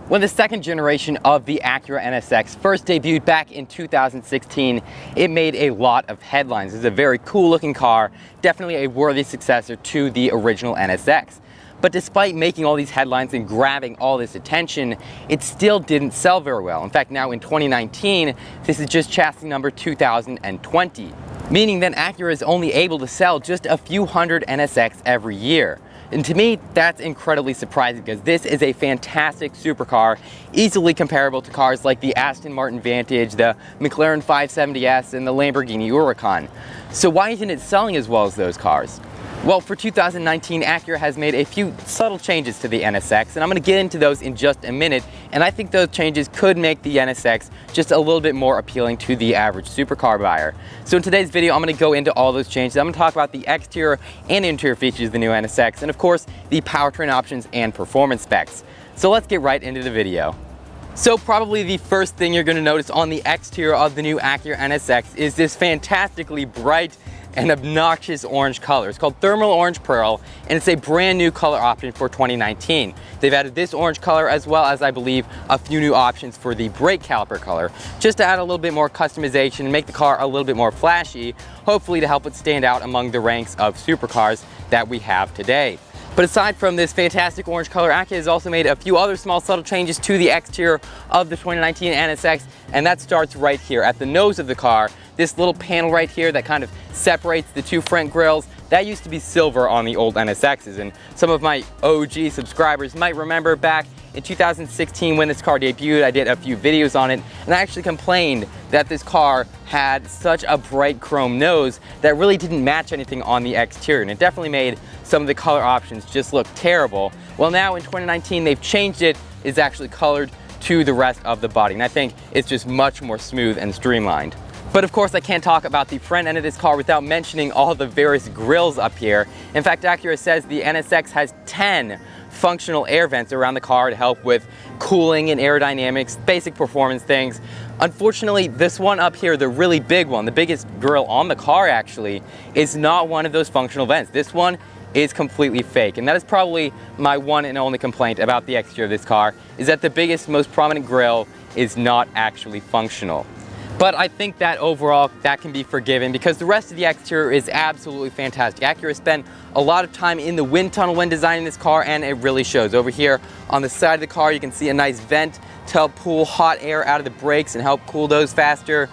When the second generation of the Acura NSX first debuted back in 2016, it made a lot of headlines. It's a very cool looking car, definitely a worthy successor to the original NSX. But despite making all these headlines and grabbing all this attention, it still didn't sell very well. In fact, now in 2019, this is just chassis number 2020, meaning that Acura is only able to sell just a few hundred NSX every year. And to me, that's incredibly surprising because this is a fantastic supercar, easily comparable to cars like the Aston Martin Vantage, the McLaren 570S, and the Lamborghini Huracan. So why isn't it selling as well as those cars? Well, for 2019, Acura has made a few subtle changes to the NSX, and I'm going to get into those in just a minute, and I think those changes could make the NSX just a little bit more appealing to the average supercar buyer. So in today's video, I'm going to go into all those changes. I'm going to talk about the exterior and interior features of the new NSX, and of course, the powertrain options and performance specs. So let's get right into the video. So probably the first thing you're going to notice on the exterior of the new Acura NSX is this fantastically bright and obnoxious orange color. It's called Thermal Orange Pearl, and it's a brand new color option for 2019. They've added this orange color as well as, I believe, a few new options for the brake caliper color, just to add a little bit more customization and make the car a little bit more flashy, hopefully to help it stand out among the ranks of supercars that we have today. But aside from this fantastic orange color, Acura has also made a few other small subtle changes to the exterior of the 2019 NSX, and that starts right here at the nose of the car. This little panel right here that kind of separates the two front grills, that used to be silver on the old NSXs, and some of my OG subscribers might remember back in 2016 when this car debuted, I did a few videos on it, and I actually complained that this car had such a bright chrome nose that really didn't match anything on the exterior, and it definitely made some of the color options just look terrible. Well, now in 2019 they've changed it. It's actually colored to the rest of the body, and I think it's just much more smooth and streamlined. But of course, I can't talk about the front end of this car without mentioning all the various grills up here. In fact, Acura says the NSX has 10 functional air vents around the car to help with cooling and aerodynamics, basic performance things. Unfortunately, this one up here, the really big one, the biggest grill on the car actually, is not one of those functional vents. This one is completely fake, and that is probably my one and only complaint about the exterior of this car, is that the biggest, most prominent grill is not actually functional. But I think that overall, that can be forgiven because the rest of the exterior is absolutely fantastic. Acura spent a lot of time in the wind tunnel when designing this car, and it really shows. Over here on the side of the car, you can see a nice vent to help pull hot air out of the brakes and help cool those faster.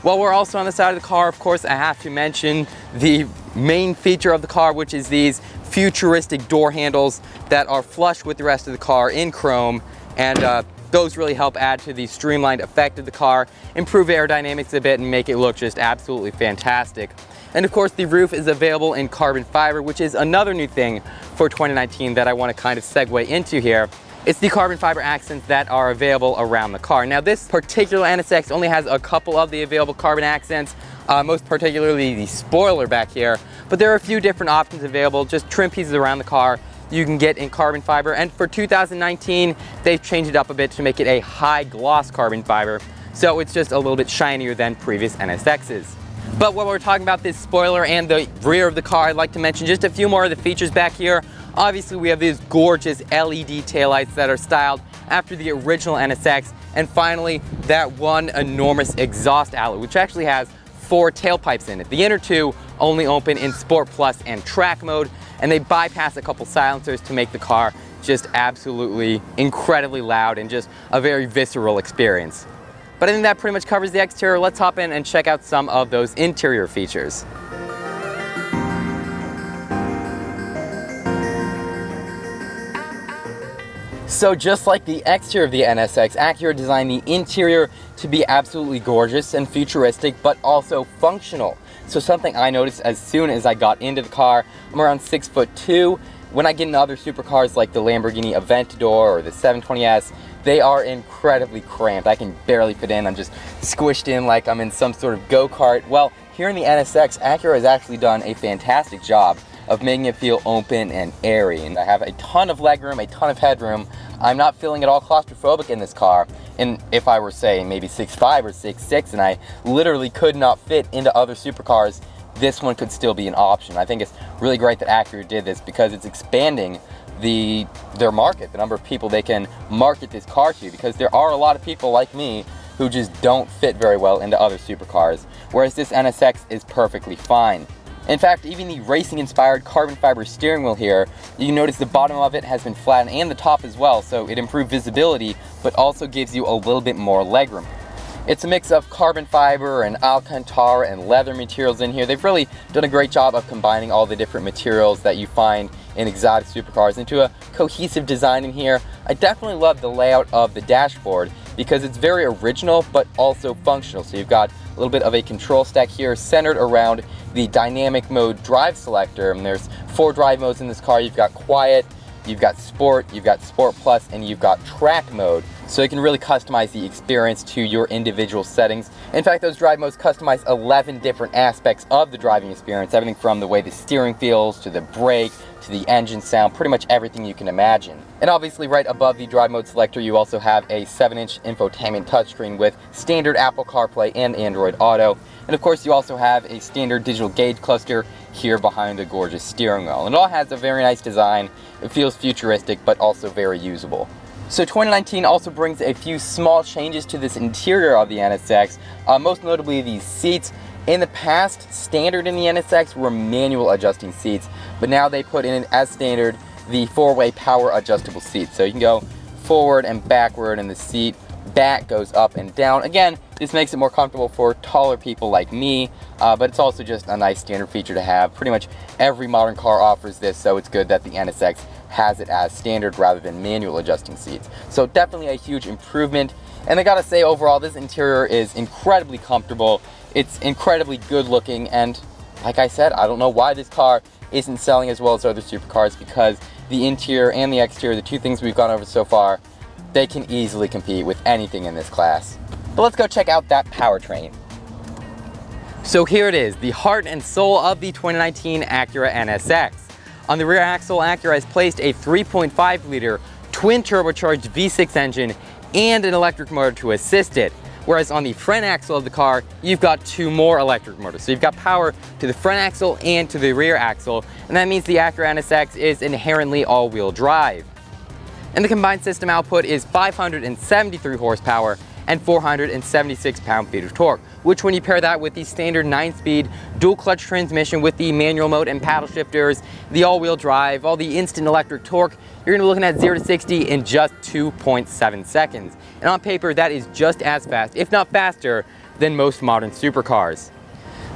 While we're also on the side of the car, of course, I have to mention the main feature of the car, which is these futuristic door handles that are flush with the rest of the car in chrome, and those really help add to the streamlined effect of the car, improve aerodynamics a bit, and make it look just absolutely fantastic. And of course, the roof is available in carbon fiber, which is another new thing for 2019 that I want to kind of segue into here. It's the carbon fiber accents that are available around the car. Now, this particular NSX only has a couple of the available carbon accents, most particularly the spoiler back here, but there are a few different options available, just trim pieces around the car you can get in carbon fiber. And for 2019, they've changed it up a bit to make it a high gloss carbon fiber, so it's just a little bit shinier than previous NSXs. But while we're talking about this spoiler and the rear of the car, I'd like to mention just a few more of the features back here. Obviously, we have these gorgeous LED taillights that are styled after the original NSX, and finally, that one enormous exhaust outlet, which actually has 4 tailpipes in it. The inner 2 only open in Sport Plus and Track mode, and they bypass a couple silencers to make the car just absolutely incredibly loud and just a very visceral experience. But I think that pretty much covers the exterior. Let's hop in and check out some of those interior features. So just like the exterior of the NSX, Acura designed the interior to be absolutely gorgeous and futuristic, but also functional. So something I noticed as soon as I got into the car, I'm around 6'2". When I get into other supercars like the Lamborghini Aventador or the 720S, they are incredibly cramped. I can barely fit in. I'm just squished in like I'm in some sort of go-kart. Well, here in the NSX, Acura has actually done a fantastic job of making it feel open and airy. And I have a ton of legroom, a ton of headroom. I'm not feeling at all claustrophobic in this car. And if I were, say, maybe 6'5" or 6'6", and I literally could not fit into other supercars, this one could still be an option. I think it's really great that Acura did this because it's expanding their market, the number of people they can market this car to, because there are a lot of people like me who just don't fit very well into other supercars, whereas this NSX is perfectly fine. In fact, even the racing-inspired carbon fiber steering wheel here, you can notice the bottom of it has been flattened and the top as well, so it improved visibility, but also gives you a little bit more legroom. It's a mix of carbon fiber and alcantara and leather materials in here. They've really done a great job of combining all the different materials that you find in exotic supercars into a cohesive design in here. I definitely love the layout of the dashboard because it's very original but also functional. So you've got a little bit of a control stack here centered around the dynamic mode drive selector, and there's 4 drive modes in this car. You've got quiet, you've got sport plus, and you've got track mode. So you can really customize the experience to your individual settings. In fact, those drive modes customize 11 different aspects of the driving experience, everything from the way the steering feels, to the brake, to the engine sound, pretty much everything you can imagine. And obviously right above the drive mode selector, you also have a 7-inch infotainment touchscreen with standard Apple CarPlay and Android Auto. And of course, you also have a standard digital gauge cluster here behind the gorgeous steering wheel. And it all has a very nice design. It feels futuristic, but also very usable. So 2019 also brings a few small changes to this interior of the NSX, most notably these seats. In the past, standard in the NSX were manual adjusting seats, but now they put in as standard the 4-way power adjustable seats. So you can go forward and backward, and the seat back goes up and down. Again, this makes it more comfortable for taller people like me, but it's also just a nice standard feature to have. Pretty much every modern car offers this, so it's good that the NSX has it as standard rather than manual adjusting seats. So definitely a huge improvement. And I gotta say, overall, this interior is incredibly comfortable. It's incredibly good looking, and like I said, I don't know why this car isn't selling as well as other supercars, because the interior and the exterior, the two things we've gone over so far, they can easily compete with anything in this class. But let's go check out that powertrain. So here it is, the heart and soul of the 2019 Acura NSX. On the rear axle, Acura has placed a 3.5 liter twin turbocharged V6 engine and an electric motor to assist it. Whereas on the front axle of the car, you've got 2 more electric motors. So you've got power to the front axle and to the rear axle, and that means the Acura NSX is inherently all-wheel drive. And the combined system output is 573 horsepower and 476 pound-feet of torque, which when you pair that with the standard 9-speed dual clutch transmission with the manual mode and paddle shifters, the all-wheel drive, all the instant electric torque, you're gonna be looking at 0 to 60 in just 2.7 seconds. And on paper, that is just as fast, if not faster, than most modern supercars.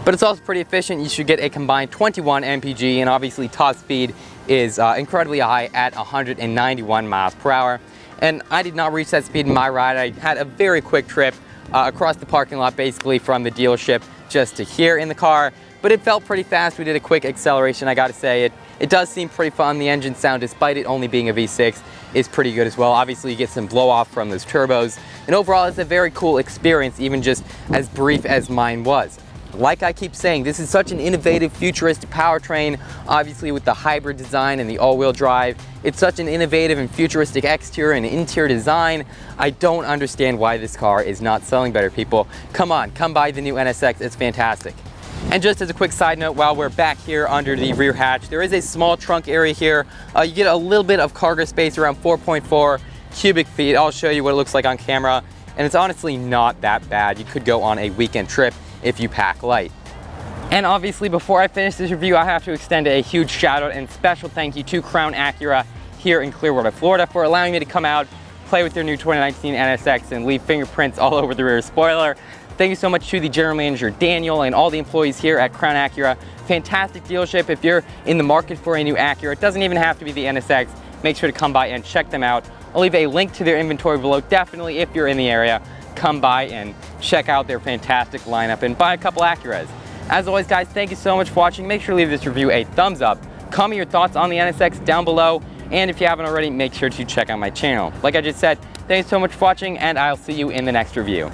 But it's also pretty efficient. You should get a combined 21 mpg, and obviously top speed is incredibly high at 191 miles per hour. And I did not reach that speed in my ride. I had a very quick trip across the parking lot, basically from the dealership just to here in the car, but it felt pretty fast. We did a quick acceleration, I gotta say. It does seem pretty fun. The engine sound, despite it only being a V6, is pretty good as well. Obviously you get some blow off from those turbos, and overall it's a very cool experience, even just as brief as mine was. Like I keep saying, this is such an innovative, futuristic powertrain, obviously with the hybrid design and the all-wheel drive. It's such an innovative and futuristic exterior and interior design. I don't understand why this car is not selling better, people. Come on, come buy the new NSX, it's fantastic. And just as a quick side note, while we're back here under the rear hatch, there is a small trunk area here. You get a little bit of cargo space, around 4.4 cubic feet. I'll show you what it looks like on camera, and it's honestly not that bad. You could go on a weekend trip if you pack light. And obviously, before I finish this review, I have to extend a huge shout out and special thank you to Crown Acura here in Clearwater, Florida, for allowing me to come out, play with their new 2019 NSX, and leave fingerprints all over the rear spoiler. Thank you so much to the general manager, Daniel, and all the employees here at Crown Acura. Fantastic dealership. If you're in the market for a new Acura, it doesn't even have to be the NSX, make sure to come by and check them out. I'll leave a link to their inventory below. Definitely, if you're in the area, come by and check out their fantastic lineup and buy a couple Acuras. As always, guys, thank you so much for watching. Make sure to leave this review a thumbs up. Comment your thoughts on the NSX down below, and if you haven't already, make sure to check out my channel. Like I just said, thanks so much for watching, and I'll see you in the next review.